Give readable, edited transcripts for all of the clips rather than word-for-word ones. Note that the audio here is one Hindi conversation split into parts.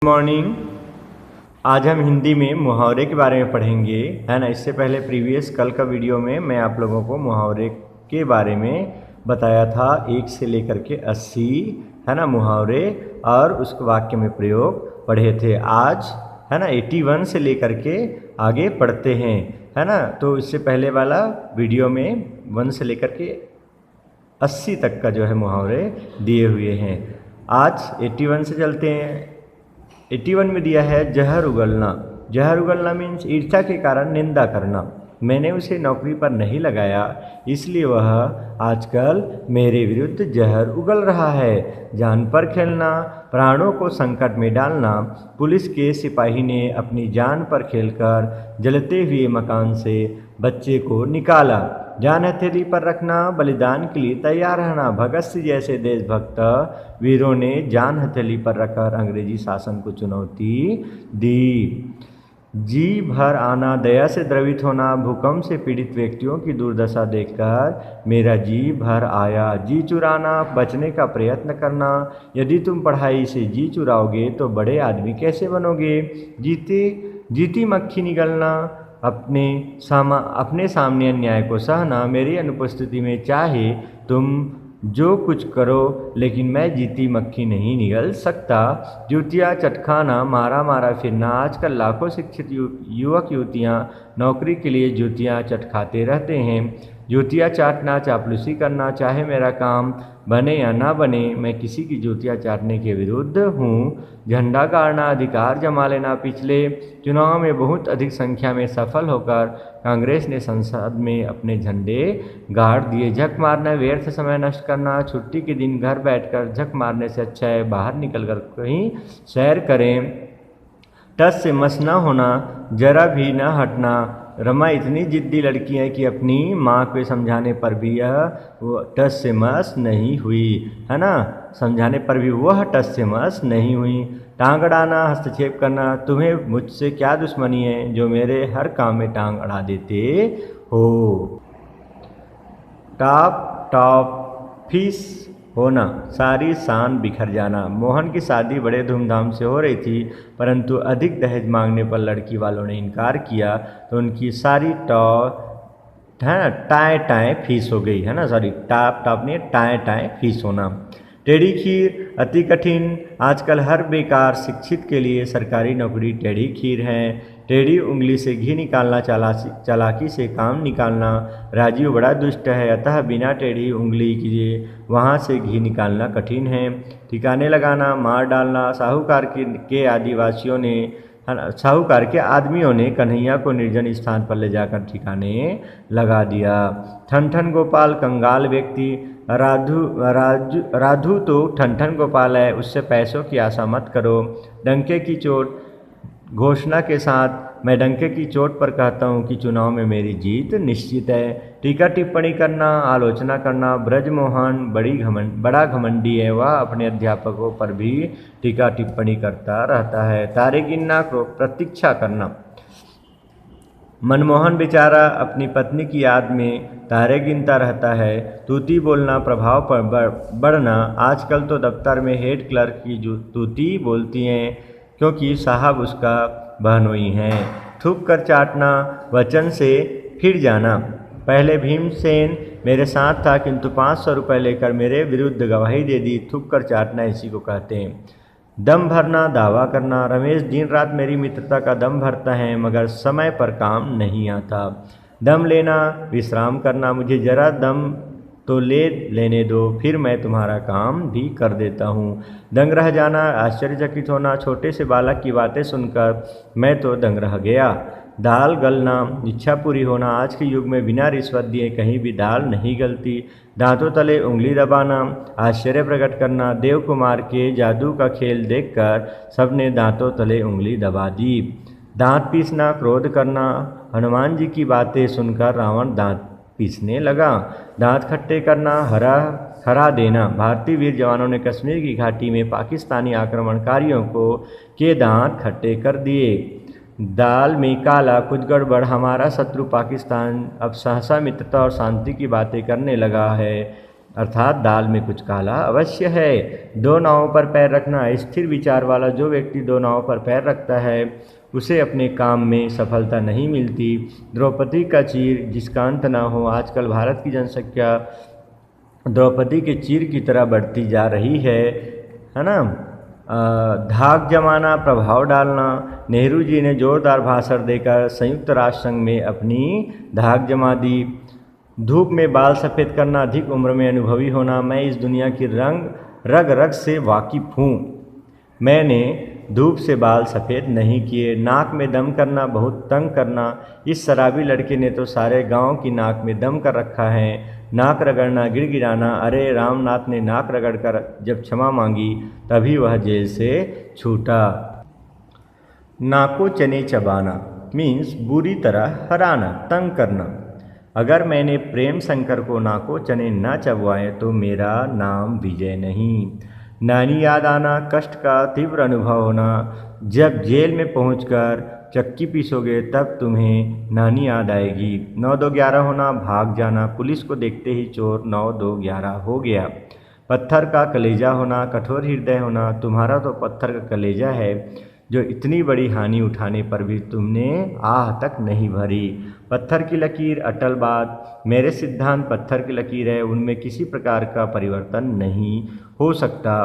मॉर्निंग। आज हम हिंदी में मुहावरे के बारे में पढ़ेंगे, है ना। इससे पहले प्रीवियस कल का वीडियो में मैं आप लोगों को मुहावरे के बारे में बताया था, 1 से लेकर के 80, है ना, मुहावरे और उसके वाक्य में प्रयोग पढ़े थे। आज, है ना, 81 से लेकर के आगे पढ़ते हैं, है ना। तो इससे पहले वाला वीडियो में 1 से लेकर के 80 तक का जो है मुहावरे दिए हुए हैं। आज 81 से चलते हैं। 81 में दिया है जहर उगलना। जहर उगलना मीन्स ईर्ष्या के कारण निंदा करना। मैंने उसे नौकरी पर नहीं लगाया, इसलिए वह आजकल मेरे विरुद्ध जहर उगल रहा है। जान पर खेलना, प्राणों को संकट में डालना। पुलिस के सिपाही ने अपनी जान पर खेलकर जलते हुए मकान से बच्चे को निकाला। जान हथेली पर रखना, बलिदान के लिए तैयार रहना। भगत सिंह जैसे देशभक्त वीरों ने जान हथेली पर रखकर अंग्रेजी शासन को चुनौती दी। जी भर आना, दया से द्रवित होना। भूकंप से पीड़ित व्यक्तियों की दुर्दशा देखकर मेरा जी भर आया। जी चुराना, बचने का प्रयत्न करना। यदि तुम पढ़ाई से जी चुराओगे तो बड़े आदमी कैसे बनोगे। जीती मक्खी निगलना, अपने सामने अन्याय को सहना। मेरी अनुपस्थिति में चाहे तुम जो कुछ करो, लेकिन मैं जीती मक्खी नहीं निगल सकता। जूतियाँ चटखाना, मारा मारा फिरना। आजकल लाखों शिक्षित युवक युवतियाँ नौकरी के लिए जूतियाँ चटखाते रहते हैं। जूतियाँ चाटना, चापलूसी करना। चाहे मेरा काम बने या ना बने, मैं किसी की जूतियाँ चाटने के विरुद्ध हूँ। झंडा गाड़ना, अधिकार जमा लेना। पिछले चुनाव में बहुत अधिक संख्या में सफल होकर कांग्रेस ने संसद में अपने झंडे गाड़ दिए। झक मारना, व्यर्थ समय नष्ट करना। छुट्टी के दिन घर बैठकर झक मारने से अच्छा है बाहर निकलकर कहीं सैर करें। टस से मस न होना, जरा भी न हटना। रमा इतनी जिद्दी लड़की है कि अपनी माँ को समझाने पर भी यह टस से मस नहीं हुई, है ना। समझाने पर भी वह टस से मस नहीं हुई। टांग अड़ाना, हस्तक्षेप करना। तुम्हें मुझसे क्या दुश्मनी है जो मेरे हर काम में टांग अड़ा देते हो। टॉप टॉप फीस होना, सारी शान बिखर जाना। मोहन की शादी बड़े धूमधाम से हो रही थी, परंतु अधिक दहेज मांगने पर लड़की वालों ने इनकार किया तो उनकी सारी टाई टाई फीस हो गई, है ना। सॉरी, टॉप टॉप नहीं, टाई टाई फीस होना। टेढ़ी खीर अति कठिन। आजकल हर बेकार शिक्षित के लिए सरकारी नौकरी टेढ़ी खीर है। टेढ़ी उंगली से घी निकालना, चालाकी से काम निकालना। राजीव बड़ा दुष्ट है, अतः बिना टेढ़ी उंगली किए वहाँ से घी निकालना कठिन है। ठिकाने लगाना, मार डालना। साहूकार के आदमियों ने कन्हैया को निर्जन स्थान पर ले जाकर ठिकाने लगा दिया। ठन ठन गोपाल कंगाल व्यक्ति। राधु तो ठन ठन गोपाल है, उससे पैसों की आशा मत करो। डंके की चोट, घोषणा के साथ मैं डंके की चोट पर कहता हूँ कि चुनाव में मेरी जीत निश्चित है। टीका टिप्पणी करना, आलोचना करना। ब्रजमोहन बड़ा घमंडी है, वह अपने अध्यापकों पर भी टीका टिप्पणी करता रहता है। तारे गिनना, प्रतीक्षा करना। मनमोहन बेचारा अपनी पत्नी की याद में तारे गिनता रहता है। तूती बोलना, प्रभाव पर बढ़ना। आजकल तो दफ्तर में हेड क्लर्क की तूती बोलती हैं, क्योंकि साहब उसका बहनोई हैं। थूक कर चाटना, वचन से फिर जाना। पहले भीमसेन मेरे साथ था, किंतु 500 रुपये लेकर मेरे विरुद्ध गवाही दे दी। थूक कर चाटना इसी को कहते हैं। दम भरना, दावा करना। रमेश दिन रात मेरी मित्रता का दम भरता है, मगर समय पर काम नहीं आता। दम लेना, विश्राम करना। मुझे जरा दम तो लेने दो, फिर मैं तुम्हारा काम भी कर देता हूँ। दंग रह जाना, आश्चर्यचकित होना। छोटे से बालक की बातें सुनकर मैं तो दंग रह गया। दाल गलना, इच्छा पूरी होना। आज के युग में बिना रिश्वत दिए कहीं भी दाल नहीं गलती। दांतों तले उंगली दबाना, आश्चर्य प्रकट करना। देव कुमार के जादू का खेल देखकर सबने दांतों तले उंगली दबा दी। दांत पीसना, क्रोध करना। हनुमान जी की बातें सुनकर रावण दांत पीसने लगा। दांत खट्टे करना, हरा देना। भारतीय वीर जवानों ने कश्मीर की घाटी में पाकिस्तानी आक्रमणकारियों के दांत खट्टे कर दिए। दाल में काला, कुछ गड़बड़। हमारा शत्रु पाकिस्तान अब सहसा मित्रता और शांति की बातें करने लगा है। अर्थात दाल में कुछ काला अवश्य है। दो नावों पर पैर रखना, स्थिर विचार वाला जो व्यक्ति दो नावों पर पैर रखता है उसे अपने काम में सफलता नहीं मिलती। द्रौपदी का चीर जिसका अंत ना हो। आजकल भारत की जनसंख्या द्रौपदी के चीर की तरह बढ़ती जा रही है ना। धाक जमाना, प्रभाव डालना। नेहरू जी ने जोरदार भाषण देकर संयुक्त राष्ट्र संघ में अपनी धाक जमा दी। धूप में बाल सफ़ेद करना, अधिक उम्र में अनुभवी होना। मैं इस दुनिया की रग रग से वाकिफ़ हूँ। मैंने धूप से बाल सफ़ेद नहीं किए। नाक में दम करना, बहुत तंग करना। इस शराबी लड़के ने तो सारे गांव की नाक में दम कर रखा है। नाक रगड़ना, गिड़गिड़ाना। अरे रामनाथ ने नाक रगड़कर जब क्षमा मांगी तभी वह जेल से छूटा। नाको चने चबाना मीन्स बुरी तरह हराना, तंग करना। अगर मैंने प्रेम शंकर को नाको चने न चबवाए तो मेरा नाम विजय नहीं। नानी याद आना, कष्ट का तीव्र अनुभव होना। जब जेल में पहुंचकर चक्की पीसोगे तब तुम्हें नानी याद आएगी। 9-2-11 होना, भाग जाना। पुलिस को देखते ही चोर 9-2-11 हो गया। पत्थर का कलेजा होना, कठोर हृदय होना। तुम्हारा तो पत्थर का कलेजा है जो इतनी बड़ी हानि उठाने पर भी तुमने आह तक नहीं भरी। पत्थर की लकीर, अटल बात। मेरे सिद्धांत पत्थर की लकीर है, उनमें किसी प्रकार का परिवर्तन नहीं हो सकता।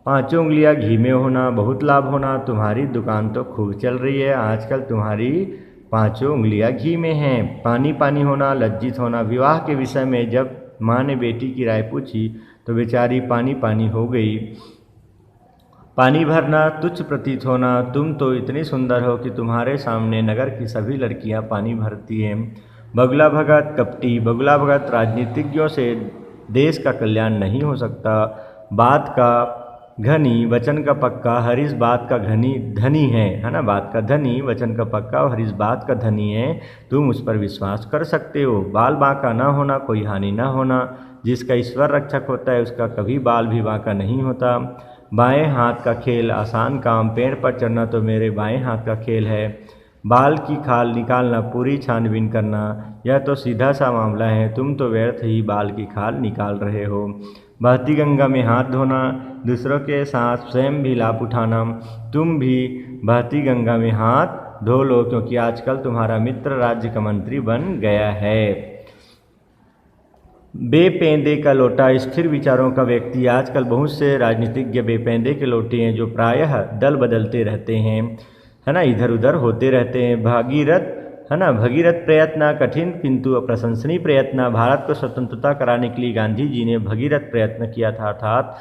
5 उंगलियां घी में होना, बहुत लाभ होना। तुम्हारी दुकान तो खूब चल रही है, आजकल तुम्हारी 5 उंगलियां घी में हैं। पानी पानी होना, लज्जित होना। विवाह के विषय में जब माँ ने बेटी की राय पूछी तो बेचारी पानी पानी हो गई। पानी भरना, तुच्छ प्रतीत होना। तुम तो इतनी सुंदर हो कि तुम्हारे सामने नगर की सभी लड़कियां पानी भरती हैं। बगुला भगत, कपटी। बगुला भगत, राजनीतिज्ञों से देश का कल्याण नहीं हो सकता। बात का घनी, वचन का पक्का। हरीश बात का धनी है ना। बात का धनी, वचन का पक्का। हरीश बात का धनी है, तुम उस पर विश्वास कर सकते हो। बाल बांका ना होना, कोई हानि ना होना। जिसका ईश्वर रक्षक होता है उसका कभी बाल भी बांका नहीं होता। बाएं हाथ का खेल, आसान काम। पेड़ पर चढ़ना तो मेरे बाएं हाथ का खेल है। बाल की खाल निकालना, पूरी छानबीन करना, यह तो सीधा सा मामला है। तुम तो व्यर्थ ही बाल की खाल निकाल रहे हो। बहती गंगा में हाथ धोना, दूसरों के साथ स्वयं भी लाभ उठाना। तुम भी बहती गंगा में हाथ धो लो क्योंकि आजकल तुम्हारा मित्र राज्य का मंत्री बन गया है। बेपेंदे का लोटा, स्थिर विचारों का व्यक्ति। आजकल बहुत से राजनीतिज्ञ बेपेंदे के लोटे हैं जो प्रायः दल बदलते रहते हैं, है ना, इधर उधर होते रहते हैं। भागीरथ, है ना, भगीरथ प्रयत्न, कठिन किंतु प्रशंसनीय प्रयत्न। भारत को स्वतंत्रता कराने के लिए गांधी जी ने भगीरथ प्रयत्न किया था, अर्थात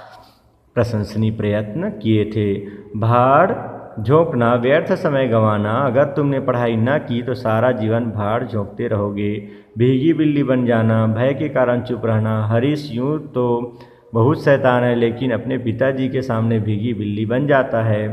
प्रशंसनीय प्रयत्न किए थे। भाड़ झोंकना, व्यर्थ समय गंवाना। अगर तुमने पढ़ाई न की तो सारा जीवन भाड़ झोंकते रहोगे। भीगी बिल्ली बन जाना, भय के कारण चुप रहना। हरीश यूँ तो बहुत शैतान है लेकिन अपने पिताजी के सामने भीगी बिल्ली बन जाता है।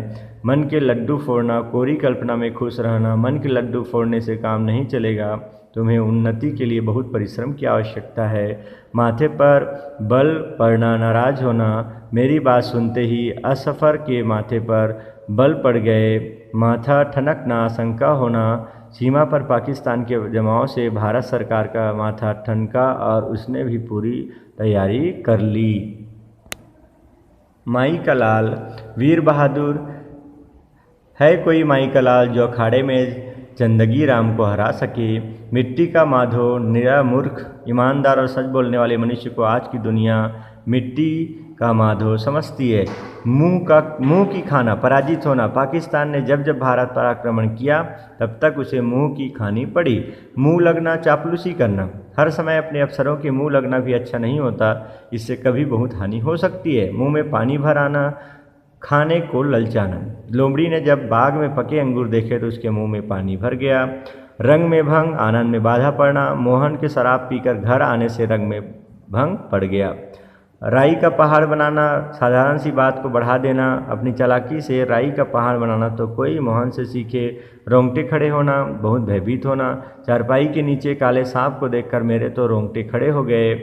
मन के लड्डू फोड़ना, कोरी कल्पना में खुश रहना। मन के लड्डू फोड़ने से काम नहीं चलेगा, तुम्हें उन्नति के लिए बहुत परिश्रम की आवश्यकता है। माथे पर बल पड़ना, नाराज होना। मेरी बात सुनते ही असफर के माथे पर बल पड़ गए। माथा ठनकना, शंका होना। सीमा पर पाकिस्तान के जमाओं से भारत सरकार का माथा ठनका और उसने भी पूरी तैयारी कर ली। माई का लाल, वीर बहादुर। है कोई माई का लाल जो अखाड़े में चंदगी राम को हरा सके। मिट्टी का माधो, निरा मूर्ख। ईमानदार और सच बोलने वाले मनुष्य को आज की दुनिया मिट्टी का माधो समझती है। मुंह की खाना, पराजित होना। पाकिस्तान ने जब जब भारत पर आक्रमण किया तब तक उसे मुंह की खानी पड़ी। मुंह लगना, चापलूसी करना। हर समय अपने अफसरों के मुंह लगना भी अच्छा नहीं होता, इससे कभी बहुत हानि हो सकती है। मुंह में पानी भर आना, खाने को ललचाना। लोमड़ी ने जब बाग में पके अंगूर देखे तो उसके मुंह में पानी भर गया। रंग में भंग, आनंद में बाधा पड़ना। मोहन के शराब पीकर घर आने से रंग में भंग पड़ गया। राई का पहाड़ बनाना, साधारण सी बात को बढ़ा देना। अपनी चालाकी से राई का पहाड़ बनाना तो कोई मोहन से सीखे। रोंगटे खड़े होना, बहुत भयभीत होना। चारपाई के नीचे काले सांप को देखकर मेरे तो रोंगटे खड़े हो गए।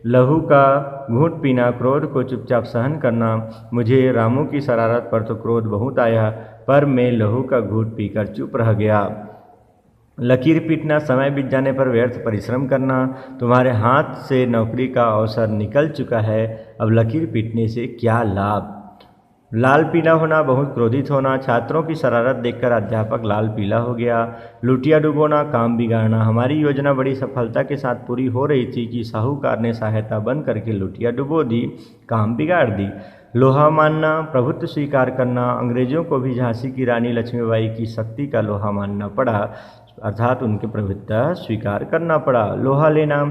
लहू का घूंट पीना, क्रोध को चुपचाप सहन करना। मुझे रामू की शरारत पर तो क्रोध बहुत आया पर मैं लहू का घूंट पीकर चुप रह गया। लकीर पीटना, समय बीत जाने पर व्यर्थ परिश्रम करना, तुम्हारे हाथ से नौकरी का अवसर निकल चुका है, अब लकीर पीटने से क्या लाभ। लाल पीला होना, बहुत क्रोधित होना, छात्रों की शरारत देखकर अध्यापक लाल पीला हो गया। लुटिया डुबोना, काम बिगाड़ना, हमारी योजना बड़ी सफलता के साथ पूरी हो रही थी कि साहूकार ने सहायता बंद करके लुटिया डुबो दी, काम बिगाड़ दी। लोहा मानना, प्रभुत्व स्वीकार करना, अंग्रेजों को भी झांसी की रानी लक्ष्मीबाई की शक्ति का लोहा मानना पड़ा, अर्थात उनके प्रभुत्व स्वीकार करना पड़ा। लोहा लेना,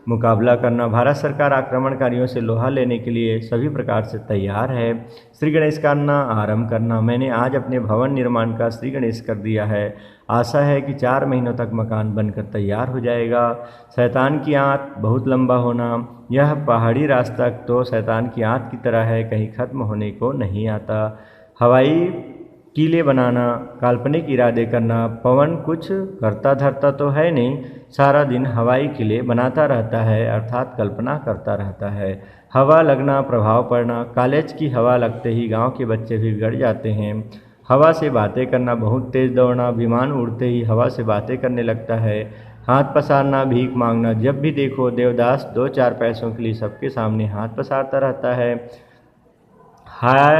मुकाबला करना, भारत सरकार आक्रमणकारियों से लोहा लेने के लिए सभी प्रकार से तैयार है। श्री गणेश का आरंभ करना, मैंने आज अपने भवन निर्माण का श्री गणेश कर दिया है, आशा है कि 4 महीनों तक मकान बनकर तैयार हो जाएगा। शैतान की आंत, बहुत लंबा होना, यह पहाड़ी रास्ता तो शैतान की आंत की तरह है, कहीं खत्म होने को नहीं आता। हवाई किले बनाना, काल्पनिक इरादे करना, पवन कुछ करता धरता तो है नहीं, सारा दिन हवाई किले बनाता रहता है, अर्थात कल्पना करता रहता है। हवा लगना, प्रभाव पड़ना, कॉलेज की हवा लगते ही गांव के बच्चे भी बिगड़ जाते हैं। हवा से बातें करना, बहुत तेज़ दौड़ना, विमान उड़ते ही हवा से बातें करने लगता है। हाथ पसारना, भीख मांगना, जब भी देखो देवदास 2-4 पैसों के लिए सबके सामने हाथ पसारता रहता है। हाय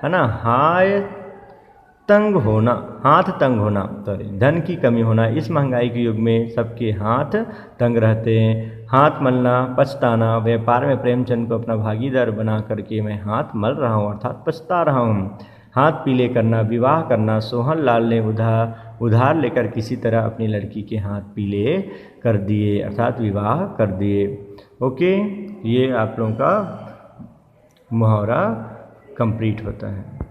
है ना, हाय तंग होना, हाथ तंग होना, सॉरी, धन की कमी होना, इस महंगाई के युग में सबके हाथ तंग रहते हैं। हाथ मलना, पछताना, व्यापार में प्रेमचंद को अपना भागीदार बना करके मैं हाथ मल रहा हूँ, अर्थात पछता रहा हूँ। हाथ पीले करना, विवाह करना, सोहन लाल ने उधार लेकर किसी तरह अपनी लड़की के हाथ पीले कर दिए, अर्थात विवाह कर दिए। ओके, ये आप लोगों का मुहावरा कंप्लीट होता है।